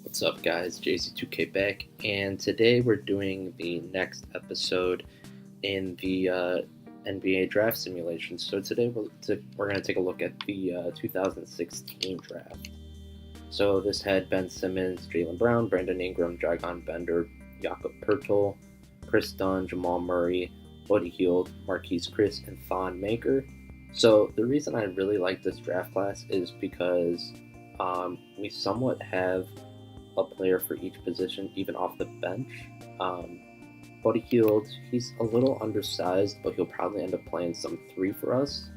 What's up, guys? JZ2K back, and today we're doing the next episode in the NBA draft simulation. So today we're going to take a look at the 2016 draft. So this had Ben Simmons, Jaylen Brown, Brandon Ingram, Dragon Bender, Jakob Pertl, Chris Dunn, Jamal Murray, Buddy Hield, Marquise Chris, and Thon Maker. So the reason I really like this draft class is because we somewhat have a player for each position, even off the bench. Buddy Hield, he's a little undersized, but he'll probably end up playing some 3 for us.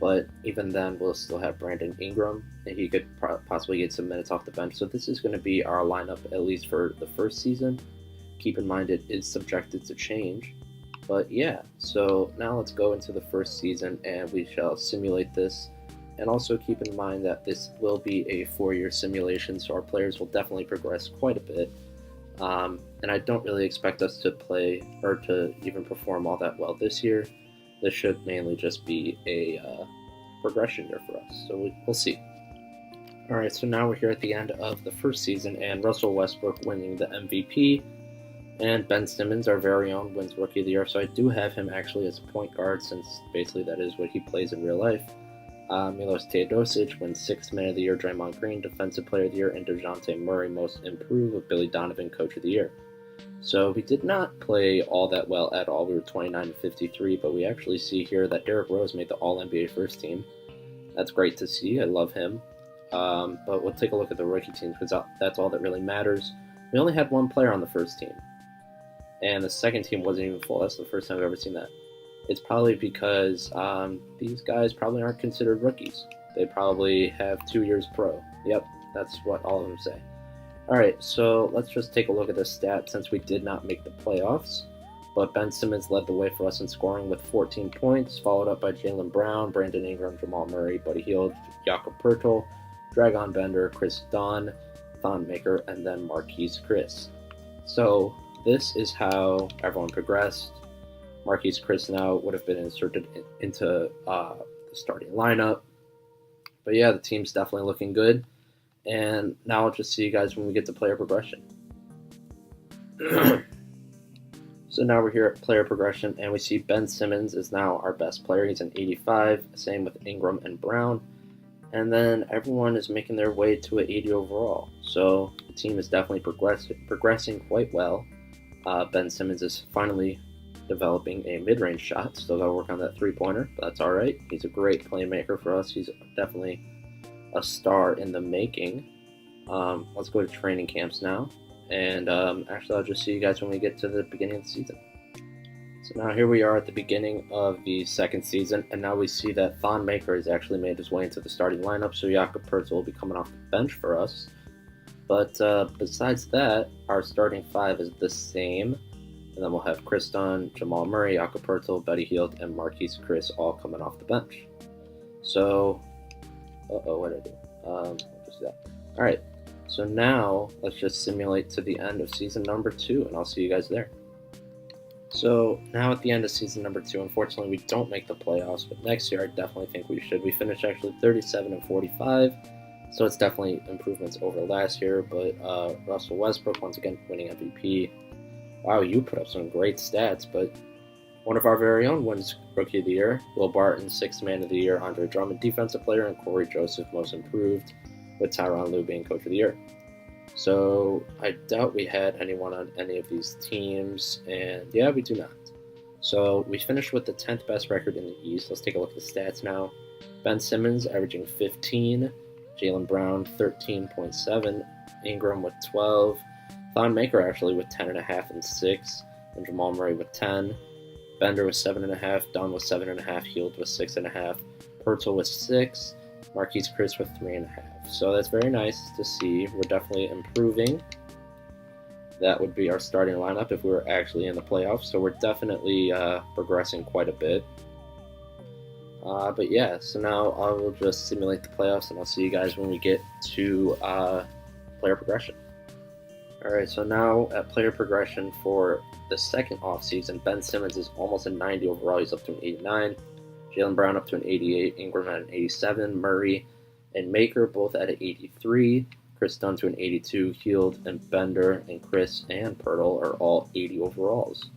But even then, we'll still have Brandon Ingram, and he could possibly get some minutes off the bench. So this is going to be our lineup, at least for the first season. Keep in mind it is subjected to change. But yeah, so now let's go into the first season, and we shall simulate this. And also keep in mind that this will be a 4-year simulation, so our players will definitely progress quite a bit. And I don't really expect us to play or to even perform all that well this year. This should mainly just be a progression year for us, so we'll see. Alright, so now we're here at the end of the first season, and Russell Westbrook winning the MVP, and Ben Simmons, our very own, wins Rookie of the Year. So I do have him actually as a point guard, since basically that is what he plays in real life. Milos Teodosic wins 6th Man of the Year, Draymond Green Defensive Player of the Year, and DeJounte Murray Most Improved, with Billy Donovan Coach of the Year. So we did not play all that well at all. We were 29-53, but we actually see here that Derrick Rose made the All-NBA first team. That's great to see. I love him. But we'll take a look at the rookie teams, because that's all that really matters. We only had one player on the first team, and the second team wasn't even full. That's the first time I've ever seen that. It's probably because these guys probably aren't considered rookies. They probably have 2 years pro. Yep, that's what all of them say. Alright, so let's just take a look at this stat since we did not make the playoffs. But Ben Simmons led the way for us in scoring with 14 points, followed up by Jaylen Brown, Brandon Ingram, Jamal Murray, Buddy Hield, Jakob Pertl, Dragon Bender, Chris Dunn, Thon Maker, and then Marquise Chris. So this is how everyone progressed. Marquise Chris now would have been inserted into the starting lineup. But yeah, the team's definitely looking good. And now I'll just see you guys when we get to player progression. So now we're here at player progression, and we see Ben Simmons is now our best player. He's an 85, same with Ingram and Brown. And then everyone is making their way to an 80 overall. So the team is definitely progressing quite well. Ben Simmons is finally developing a mid-range shot. Still got to work on that three-pointer, but that's all right. He's a great playmaker for us. He's definitely a star in the making. Let's go to training camps now, and actually I'll just see you guys when we get to the beginning of the season. So now here we are at the beginning of the second season, and now we see that Thon Maker has actually made his way into the starting lineup, so Jakob Pertl will be coming off the bench for us. But besides that, our starting 5 is the same. And then we'll have Chris Dunn, Jamal Murray, Jakob Pertl, Buddy Hield, and Marquise Chris all coming off the bench. So, what did I do? I'll just do that. All right. So now let's just simulate to the end of season number 2, and I'll see you guys there. So now at the end of season number 2, unfortunately we don't make the playoffs, but next year I definitely think we should. We finished actually 37-45, so it's definitely improvements over last year. But Russell Westbrook once again winning MVP. Wow, you put up some great stats, but one of our very own wins Rookie of the Year. Will Barton, 6th Man of the Year, Andre Drummond, Defensive Player, and Corey Joseph, Most Improved, with Tyronn Lue being Coach of the Year. So I doubt we had anyone on any of these teams, and yeah, we do not. So we finished with the 10th best record in the East. Let's take a look at the stats now. Ben Simmons averaging 15, Jaylen Brown 13.7, Ingram with 12, Thon Maker actually with 10.5 and 6, and Jamal Murray with 10. Bender with 7.5, Dunn with 7.5, Hield with 6.5, Pertl with 6, Marquise Chris with 3.5. So that's very nice to see. We're definitely improving. That would be our starting lineup if we were actually in the playoffs. So we're definitely progressing quite a bit. But yeah, so now I will just simulate the playoffs, and I'll see you guys when we get to player progression. Alright, so now at player progression for the second offseason, Ben Simmons is almost a 90 overall. He's up to an 89. Jaylen Brown up to an 88. Ingram at an 87. Murray and Maker both at an 83. Chris Dunn to an 82. Heald and Bender and Chris and Pirtle are all 80 overalls.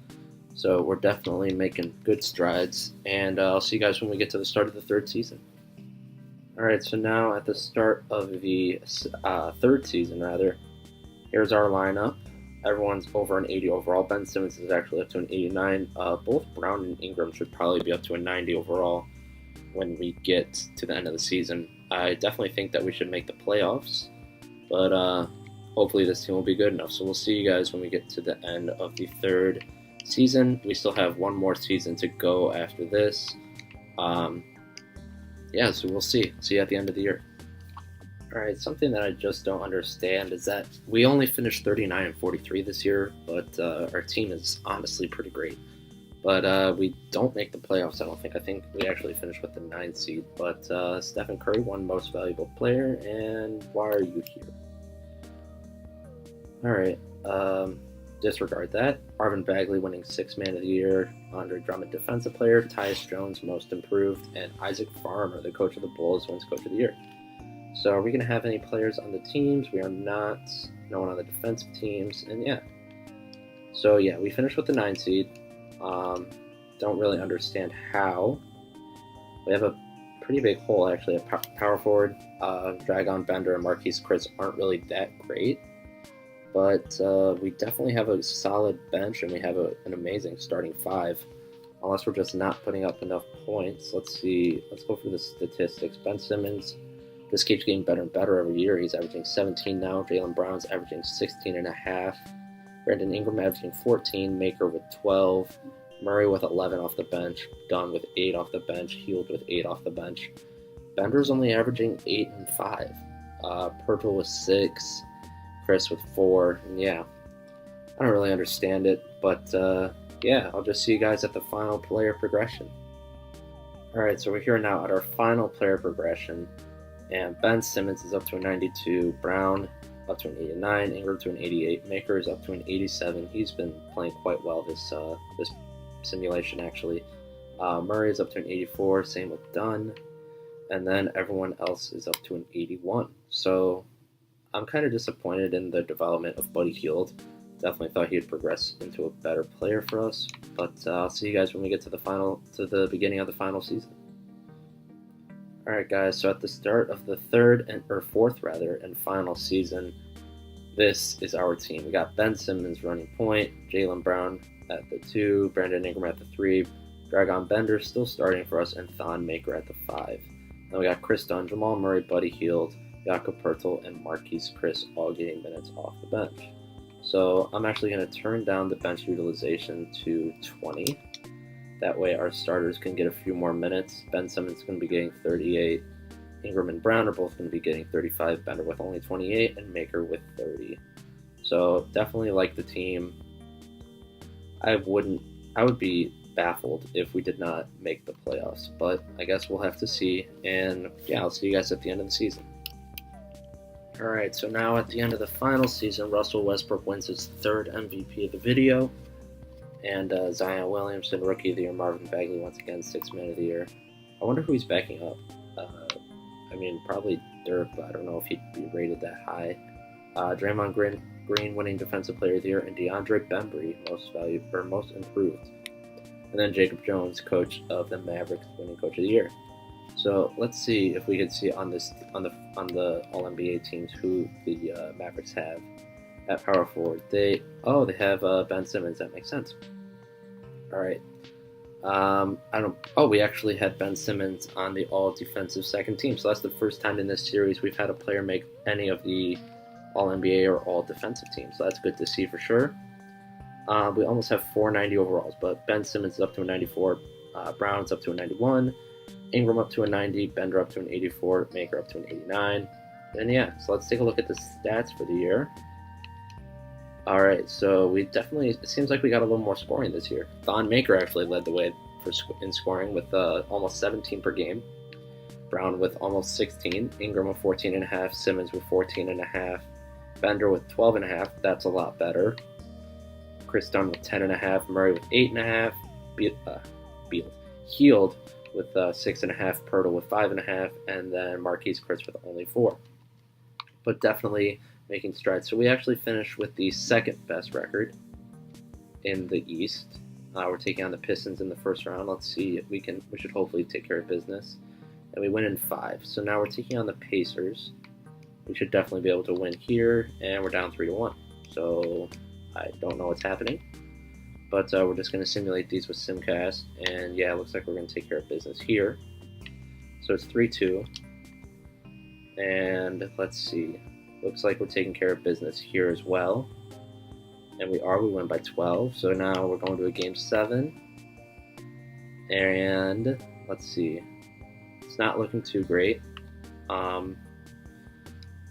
So we're definitely making good strides, and I'll see you guys when we get to the start of the third season. Alright, so now at the start of the third season, here's our lineup. Everyone's over an 80 overall. Ben Simmons is actually up to an 89. Both Brown and Ingram should probably be up to a 90 overall when we get to the end of the season. I definitely think that we should make the playoffs, but hopefully this team will be good enough. So we'll see you guys when we get to the end of the third season. We still have one more season to go after this. Yeah, so we'll see you at the end of the year. Alright, something that I just don't understand is that we only finished 39 and 43 this year, but our team is honestly pretty great. But we don't make the playoffs, I don't think. I think we actually finished with the 9th seed. But Stephen Curry won Most Valuable Player, and why are you here? Alright, disregard that. Marvin Bagley winning 6th Man of the Year, Andre Drummond Defensive Player, Tyus Jones Most Improved, and Isaac Farmer, the coach of the Bulls, wins Coach of the Year. So are we going to have any players on the teams? We are not. No one on the defensive teams, and yeah. So yeah, we finished with the 9th seed. Don't really understand how. We have a pretty big hole actually at power forward. Dragon Bender and Marquise Chris aren't really that great. But we definitely have a solid bench, and we have an amazing starting 5. Unless we're just not putting up enough points. Let's see. Let's go for the statistics. Ben Simmons just keeps getting better and better every year. He's averaging 17 now. Jaylen Brown's averaging 16.5. Brandon Ingram averaging 14. Maker with 12. Murray with 11 off the bench. Dunn with 8 off the bench. Heald with 8 off the bench. Bender's only averaging 8 and 5. Pirtle with 6. Chris with 4, and yeah, I don't really understand it, but yeah, I'll just see you guys at the final player progression. Alright, so we're here now at our final player progression, and Ben Simmons is up to a 92, Brown up to an 89, Ingram to an 88, Maker is up to an 87. He's been playing quite well this simulation actually. Murray is up to an 84, same with Dunn, and then everyone else is up to an 81. So I'm kind of disappointed in the development of Buddy Hield. Definitely thought he'd progress into a better player for us, but I'll see you guys when we get to the beginning of the final season. Alright guys, so at the start of the fourth and final season, this is our team. We got Ben Simmons running point, Jaylen Brown at the 2, Brandon Ingram at the 3, Dragon Bender still starting for us, and Thon Maker at the 5. Then we got Chris Dunn, Jamal Murray, Buddy Hield, Jakob Pertl, and Marquise Chris all getting minutes off the bench. So I'm actually going to turn down the bench utilization to 20. That way our starters can get a few more minutes. Ben Simmons is going to be getting 38. Ingram and Brown are both going to be getting 35. Bender with only 28, and Maker with 30. So definitely like the team. I would be baffled if we did not make the playoffs, but I guess we'll have to see. And yeah, I'll see you guys at the end of the season. Alright, so now at the end of the final season, Russell Westbrook wins his 3rd MVP of the video, and Zion Williamson, Rookie of the Year, Marvin Bagley, once again, 6th Man of the Year. I wonder who he's backing up. I mean, probably Dirk, but I don't know if he'd be rated that high. Draymond Green winning Defensive Player of the Year, and DeAndre Bembry, Most Improved. And then Jacob Jones, Coach of the Mavericks, winning Coach of the Year. So let's see if we can see on the All NBA teams who the Mavericks have at power forward. They have Ben Simmons. That makes sense. All right. We actually had Ben Simmons on the All Defensive second team. So that's the first time in this series we've had a player make any of the All NBA or All Defensive teams. So that's good to see for sure. We almost have 490 overalls, but Ben Simmons is up to a 94. Brown's up to a 91. Ingram up to a 90, Bender up to an 84, Maker up to an 89. And yeah, so let's take a look at the stats for the year. Alright, so it seems like we got a little more scoring this year. Thon Maker actually led the way in scoring with almost 17 per game. Brown with almost 16, Ingram with 14.5, Simmons with 14.5, Bender with 12.5, that's a lot better. Chris Dunn with 10.5, Murray with 8.5, Hield with 6.5, Pirtle with 5.5, and then Marquise Chris with only 4. but definitely making strides. So we actually finished with the second best record in the East. We're taking on the Pistons in the first round. Let's see if we should hopefully take care of business. And we win in 5. So now we're taking on the Pacers. We should definitely be able to win here, and we're down 3-1. So I don't know what's happening, but we're just going to simulate these with Simcast, and yeah, it looks like we're going to take care of business here. So it's 3-2, and let's see. Looks like we're taking care of business here as well, and we win by 12. So now we're going to a game 7, and let's see. It's not looking too great.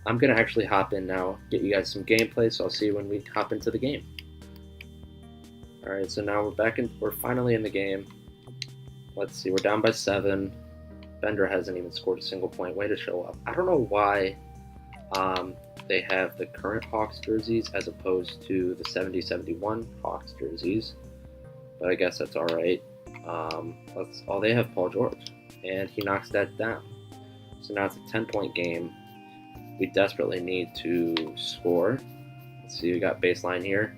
I'm going to actually hop in now, get you guys some gameplay, so I'll see you when we hop into the game. Alright, so now we're finally in the game. Let's see, we're down by 7. Bender hasn't even scored a single point. Way to show up. I don't know why they have the current Hawks jerseys as opposed to the 70-71 Hawks jerseys, but I guess that's alright. They have Paul George, and he knocks that down. So now it's a 10-point game. We desperately need to score. Let's see, we got baseline here.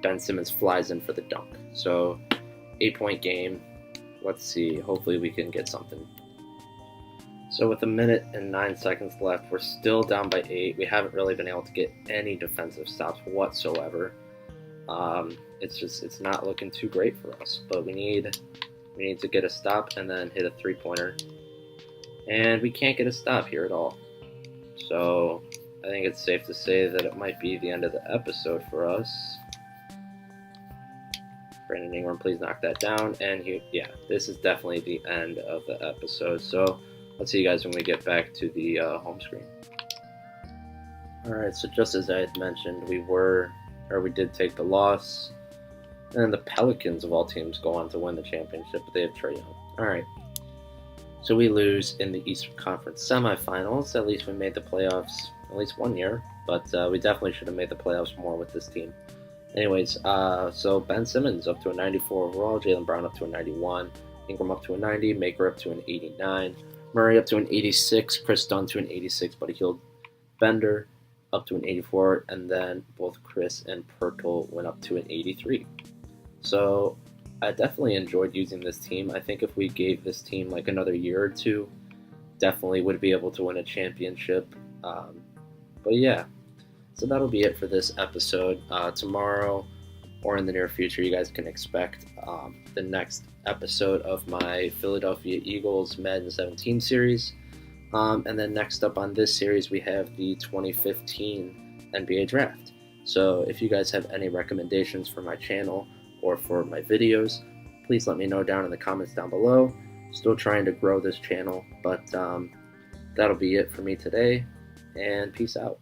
Ben Simmons flies in for the dunk. So 8-point game. Let's see, hopefully we can get something. So with 1 minute and 9 seconds left, we're still down by 8. We haven't really been able to get any defensive stops whatsoever. It's not looking too great for us, but we need to get a stop and then hit a 3-pointer. And we can't get a stop here at all. So I think it's safe to say that it might be the end of the episode for us. Brandon Ingram, please knock that down. And this is definitely the end of the episode. So let's see you guys when we get back to the home screen. Alright, so just as I had mentioned, we did take the loss. And the Pelicans, of all teams, go on to win the championship, but they have Trae Young. Alright. So we lose in the Eastern Conference semifinals. At least we made the playoffs at least 1 year, but we definitely should have made the playoffs more with this team. Anyways, so Ben Simmons up to a 94 overall, Jaylen Brown up to a 91, Ingram up to a 90, Maker up to an 89, Murray up to an 86, Chris Dunn to an 86, Buddy Hield, Bender up to an 84, and then both Chris and Pirtle went up to an 83. So I definitely enjoyed using this team. I think if we gave this team like another year or two, definitely would be able to win a championship. But yeah, so that'll be it for this episode. Tomorrow or in the near future, you guys can expect the next episode of my Philadelphia Eagles Madden 17 series. And then next up on this series, we have the 2015 NBA Draft. So if you guys have any recommendations for my channel or for my videos, please let me know down in the comments down below. Still trying to grow this channel, but that'll be it for me today, and peace out.